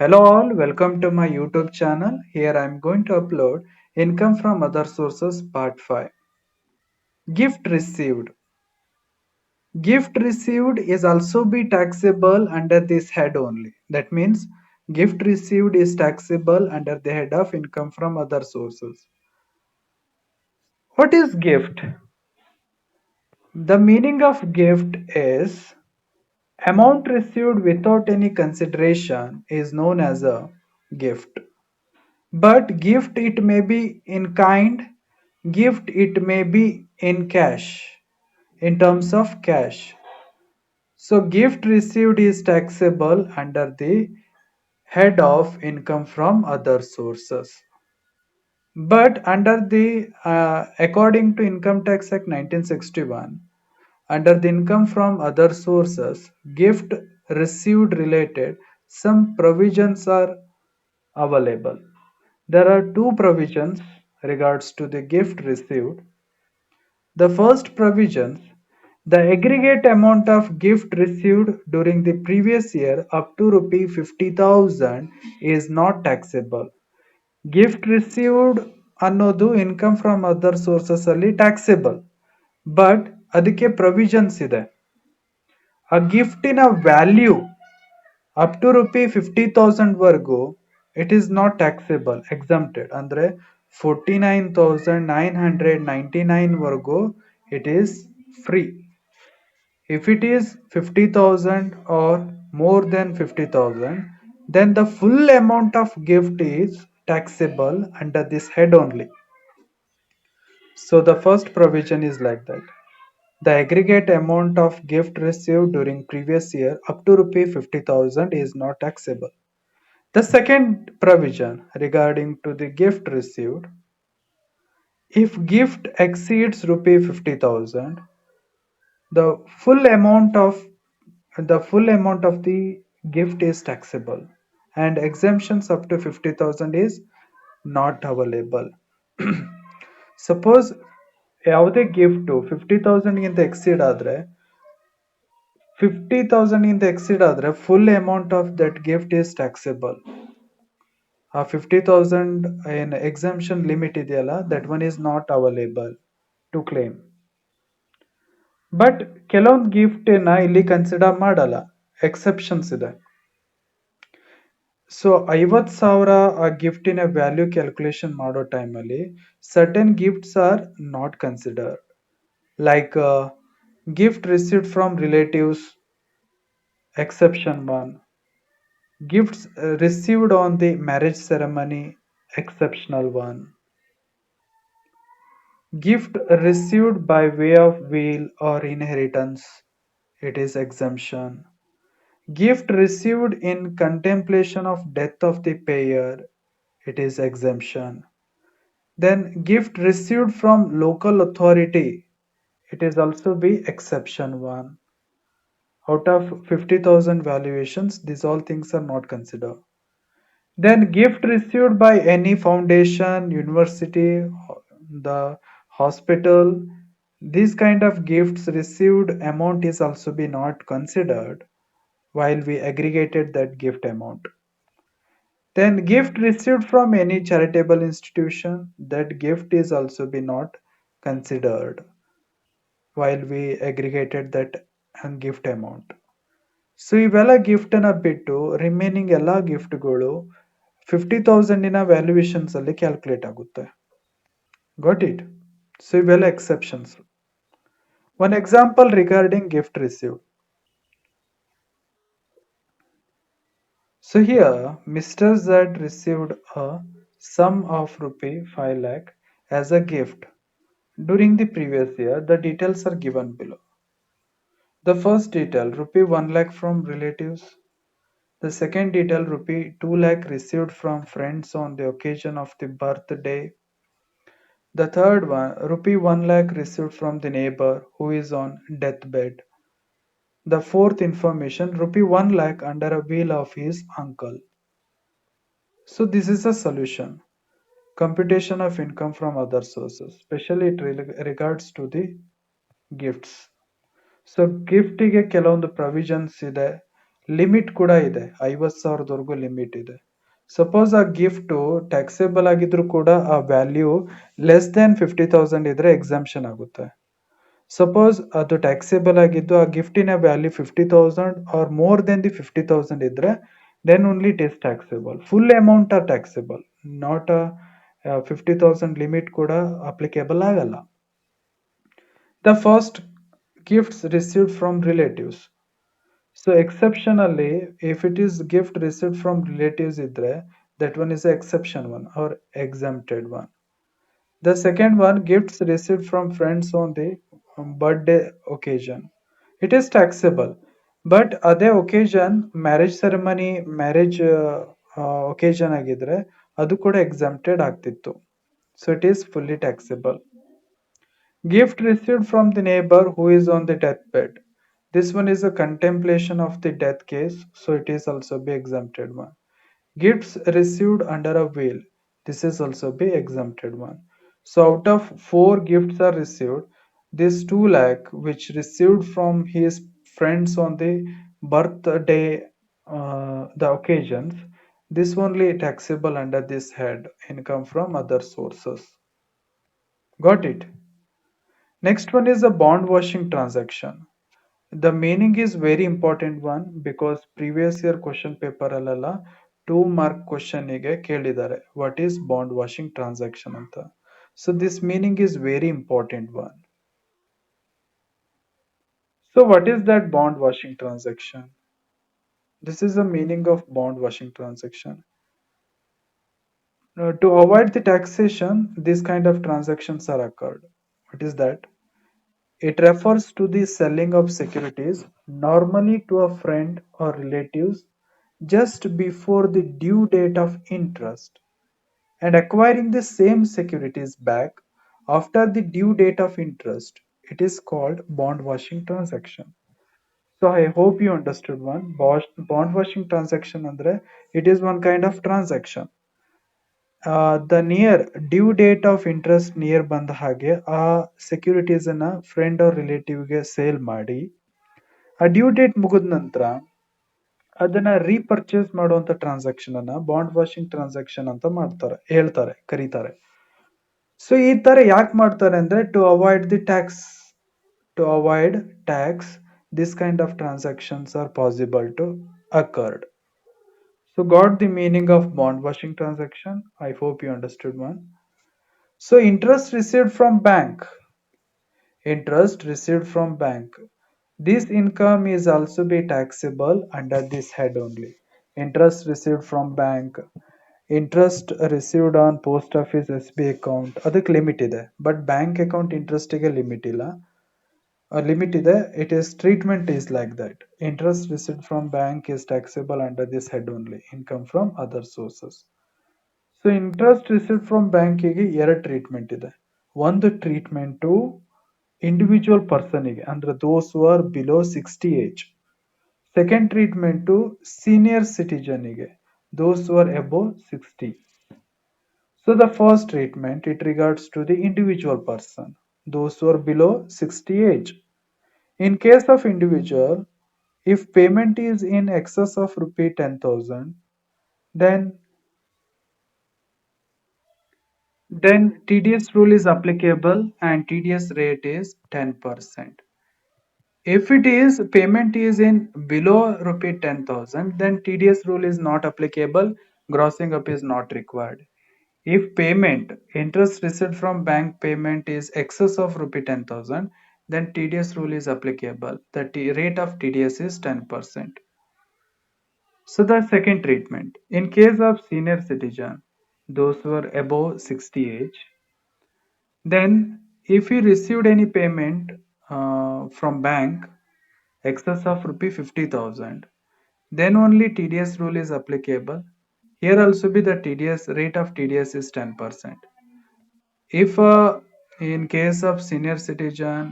Hello all, welcome to my YouTube channel. Here I am going to upload income from other sources part 5. Gift received. Gift received is also be taxable under this head only. That means gift received is taxable under the head of income from other sources. What is gift? The meaning of gift is amount received without any consideration is known as a gift. But gift it may be in kind, gift it may be in cash, in terms of cash. So gift received is taxable under the head of income from other sources. But under the according to Income Tax Act 1961, under the income from other sources, gift received related, some provisions are available. There are two provisions regards to the gift received. The first provisions, the aggregate amount of gift received during the previous year up to rupee 50,000 is not taxable. Gift received ಅನ್ನೋದು income from other sources ಅಲ್ಲಿ taxable. But ಅದಕ್ಕೆ provisions ಇದೆ. ಆ ಗಿಫ್ಟಿನ value up to rupee 50,000 ವರೆಗೂ it is not taxable, exempted. ಅಂದ್ರೆ 49,999 ವರೆಗೂ it is free. If it is 50,000 or more than 50,000, then the full amount of gift is taxable under this head only. So the first provision is like that. The aggregate amount of gift received during previous year up to rupee 50,000 is not taxable. The second provision regarding to the gift received, if gift exceeds rupee 50,000, the full amount of the full amount of the gift is taxable, and exemptions up to 50,000 is not available. Suppose ಯಾವುದೇ gift 50,000 exceed ಆದರೆ 50,000 exceed ಆದರೆ full amount of that gift is taxable. ಆ 50,000 ಏನು exemption limit ಇದೆಯಲ್ಲ, that one is not available to claim. But ಕೆಲವೊಂದು gift ಇಲ್ಲಿ consider ಮಾಡಲ್ಲ, exceptions ಇದೆ. ಸೊ 50,000 ಆ ಗಿಫ್ಟಿನ ವ್ಯಾಲ್ಯೂ ಕ್ಯಾಲ್ಕುಲೇಷನ್ ಮಾಡೋ ಟೈಮಲ್ಲಿ certain gifts are not consider, like gift received from relatives, exception 1. Gifts received on the marriage ceremony, exceptional 1. Gift received by way of will or inheritance, it is exemption. Gift received in contemplation of death of the payer, it is exemption. Then gift received from local authority, it is also be exception 1. Out of 50,000 valuations, these all things are not considered. Then gift received by any foundation, university, the hospital, these kind of gifts received amount is also be not considered while we aggregated that gift amount. Then gift received from any charitable institution, that gift is also be not considered while we aggregated that gift amount. So ಇವೆಲ್ಲ ಗಿಫ್ಟನ್ನ ಬಿಟ್ಟು remaining ಎಲ್ಲ ಗಿಫ್ಟ್ಗಳು 50,000 valuations ಅಲ್ಲಿ calculate ಆಗುತ್ತೆ. Got it? So ಇವೆಲ್ಲ exceptions. One example regarding gift receive. So here Mr. Z received a sum of rupee 5 lakh as a gift during the previous year. The details are given below. The first detail, rupee 1 lakh from relatives. The second detail, rupee 2 lakh received from friends on the occasion of the birthday. The third one, rupee 1 lakh received from the neighbor who is on deathbed. The fourth information, rupee 1 lakh under a will of his uncle. So this is a solution. Computation of income from other sources, especially it regards to the gifts. So gift ಗೆ ಕೆಲವೊಂದು provisions ಇದೆ, limit ಕೂಡ ಇದೆ, 50,000ವರೆಗೂ limit ಇದೆ. Suppose ಆ gift taxable ಆಗಿದ್ರು ಕೂಡ ಆ ವ್ಯಾಲ್ಯೂ ಲೆಸ್ ದೆನ್ 50,000 ಇದ್ರೆ ಎಕ್ಸಾಮ್ಷನ್ ಆಗುತ್ತೆ. ಸಪೋಸ್ ಅದು ಟ್ಯಾಕ್ಸೇಬಲ್ ಆಗಿದ್ದು ಆ ಗಿಫ್ಟಿನ value 50,000 or more than the 50,000 ಇದ್ರೆ then only it is taxable. Full amount are taxable, not a 50,000 limit ಕೂಡ applicable ಆಗಲ್ಲ. The first, gifts received from relatives. So exceptionally, if it is gift received from relatives idre, that one is a exception one or exempted one. The second one, gifts received from friends on the birthday occasion. It is taxable. But ಅದೇ occasion marriage ceremony marriage occasion ಆಗಿದ್ರೆ ಅದು ಕೂಡ exempted ಆಗ್ತಿತ್ತು. So it is fully taxable. Gift received from the neighbor who is on the deathbed. This one is a contemplation of the death case, so it is also be exempted one. Gifts received under a will. This is also be exempted one. So out of 4 gifts are received, this 2 lakh which received from his friends on the birthday, the occasions, this only taxable under this head, income from other sources. Got it? Next one is a bond washing transaction. The meaning is very important one because previous year question paper ಅಲ್ಲೆಲ್ಲ 2 mark question ಗೆ ಕೇಳಿದ್ದಾರೆ what is bond washing transaction ಅಂತ. So this meaning is very important one. So what is that bond washing transaction? This is the meaning of bond washing transaction. To avoid the taxation, these kind of transactions are occurred. What is that? It refers to the selling of securities, normally to a friend or relatives, just before the due date of interest, and acquiring the same securities back after the due date of interest. It is called bond washing transaction. So I hope you understood one. Bond washing transaction andre it is one kind of transaction. The near due date of interest near ಬಂದ ಹಾಗೆ ಆ securities ಅನ್ನ friend ಅವ್ರ ರಿಲೇಟಿವ್ಗೆ sale ಮಾಡಿ ಆ due date ಮುಗಿದ ನಂತರ ಅದನ್ನ ರೀಪರ್ಚೇಸ್ ಮಾಡುವಂತ ಟ್ರಾನ್ಸಾಕ್ಷನ್ ಅನ್ನ ಬಾಂಡ್ ವಾಷಿಂಗ್ ಟ್ರಾನ್ಸಾಕ್ಷನ್ ಅಂತ ಹೇಳ್ತಾರೆ, ಕರೀತಾರೆ. ಸೊ ಈ ತರ ಯಾಕೆ ಮಾಡ್ತಾರೆ ಅಂದ್ರೆ to avoid tax this kind of transactions are possible to occurred. So got the meaning of bond washing transaction? I hope you understood one. So interest received from bank. Interest received from bank. This income is also be taxable under this head only. Interest received from bank. Interest received on post office SB account. ಅದಕ್ಕೆ limit ಇದೆ. But bank account ಇಂಟ್ರೆಸ್ಟಿಗೆ limit ಇಲ್ಲ. Limit ಇದೆ. It is treatment is like that. Interest received from bank is taxable under this head only. Income from other sources. So interest received from ಬ್ಯಾಂಕಿಗೆ 2 treatment ಇದೆ. ಒಂದು treatment individual ಪರ್ಸನ್ಗೆ ಅಂದ್ರೆ those who are below 60 age. Second treatment senior ಸಿಟಿಜನ್ಗೆ, those who are above 60. So the first treatment it regards to the individual person, those who are below 60 age. In case of individual, if payment is in excess of rupee 10,000, then TDS rule is applicable and TDS rate is 10%. If it is payment is in below rupee 10,000, then TDS rule is not applicable, grossing up is not required. If payment, interest received from bank payment is excess of rupee 10,000, then TDS rule is applicable. The rate of TDS is 10%. So the second treatment, in case of senior citizen, those who are above 60 age, then if he received any payment from bank excess of rupee 50,000, then only TDS rule is applicable. Here also be the TDS rate of TDS is 10%. If in case of senior citizen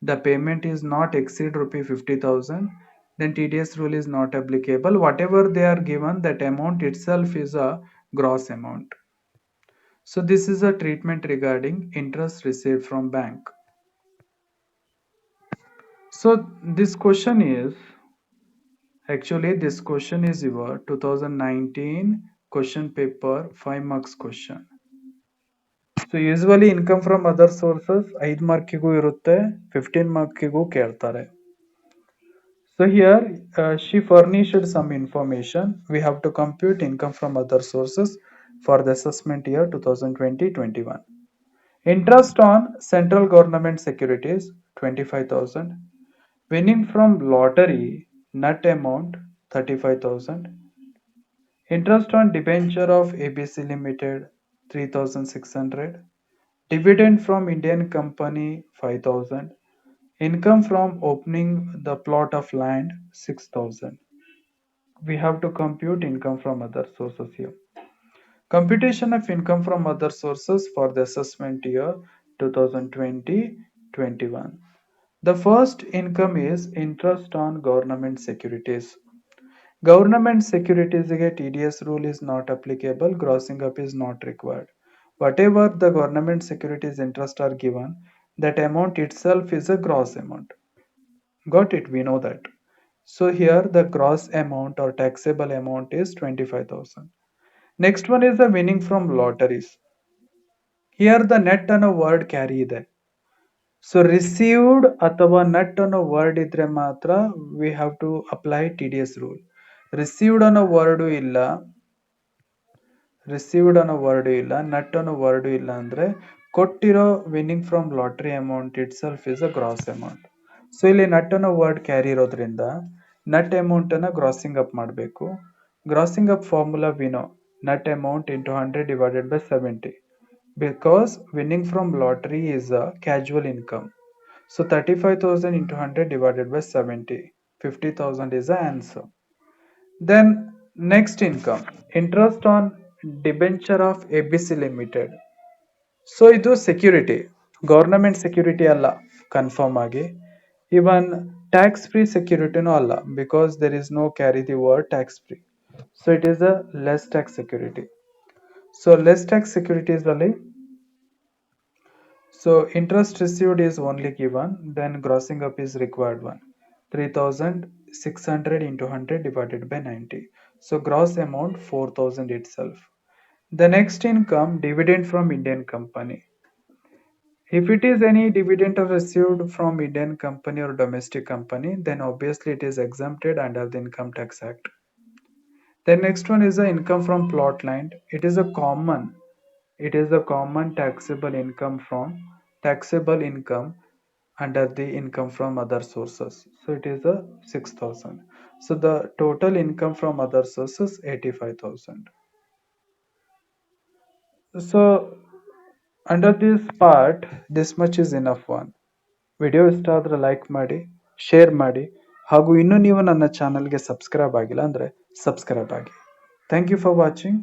the payment is not exceed rupee 50,000, then TDS rule is not applicable. Whatever they are given, that amount itself is a gross amount. So this is a treatment regarding interest received from bank. So this question is, Actually, this question is your 2019 question paper 5 marks question. So usually income from other sources 5 ಮಾರ್ಕಿಗೂ ಇರುತ್ತೆ 15 ಮಾರ್ಕಿಗೂ ಕೇಳ್ತಾರೆ. So here she furnished some information. We have to compute income from other sources for the assessment year 2020-21. Interest on central government securities 25,000. Winning from lottery net amount 35,000. Interest on debenture of ABC Limited 3,600. Dividend from Indian company 5,000. Income from opening the plot of land 6,000. We have to compute income from other sources here. Computation of income from other sources for the assessment year 2020-21. The first income is interest on government securities. Government securities TDS rule is not applicable, grossing up is not required. Whatever the government securities interest are given, that amount itself is a gross amount. Got it? We know that. So here the gross amount or taxable amount is 25,000. Next one is the winning from lotteries. Here the net ಅನ್ನೋ word carry ಇದೆ. So received ಅಥವಾ net ಅನ್ನೋ word ಇದ್ರೆ ಮಾತ್ರ we have to apply TDS rule. Received ಅನ್ನೋ word ಇಲ್ಲ, ರಿಸೀವ್ಡ್ ಅನ್ನೋ ವರ್ಡ್ ಇಲ್ಲ, ನಟ್ ಅನ್ನೋ ವರ್ಡ್ ಇಲ್ಲ ಅಂದ್ರೆ ಕೊಟ್ಟಿರೋ winning from lottery amount itself is a gross amount. So ಇಲ್ಲಿ ನಟ್ ಅನ್ನೋ ವರ್ಡ್ ಕ್ಯಾರಿ ಇರೋದ್ರಿಂದ ನಟ್ ಅಮೌಂಟ್ ಅನ್ನ ಗ್ರಾಸಿಂಗ್ ಅಪ್ ಮಾಡಬೇಕು. ಗ್ರಾಸಿಂಗ್ ಅಪ್ ಫಾರ್ಮುಲಾ ವಿನೋ net amount into 100 divided by 70 because winning from lottery is a casual income. So 35,000 into 100 divided by 70, 50,000 is the answer. Then next income, interest on debenture of ABC Limited. So ಇದು security, government security ಅಲ್ಲ confirm ಆಗಿ. Even tax free ಸೆಕ್ಯೂರಿಟಿನೂ ಅಲ್ಲ because there is no carry the word tax free. So it is a less tax security. So less tax securities ಅಲ್ಲಿ so interest received is only given, then grossing up is required one. 3,600 into 100 divided by 90. So gross amount 4,000 itself. The next income, dividend from Indian company. If it is any dividend received from Indian company or domestic company, then obviously it is exempted under the Income Tax Act. The next one is the income from plot land. It is a common taxable income under the income from other sources. So it is a 6,000. So the total income from other sources 85,000. So under this part this much is enough one. Video ಇಷ್ಟ ಆದರೆ like ಮಾಡಿ, share ಮಾಡಿ, ಹಾಗೂ ಇನ್ನೂ ನೀವು ನನ್ನ ಚಾನಲ್ಗೆ subscribe ಆಗಿಲ್ಲ ಅಂದರೆ ಸಬ್ಸ್ಕ್ರೈಬ್ ಆಗಿ. Thank you for watching.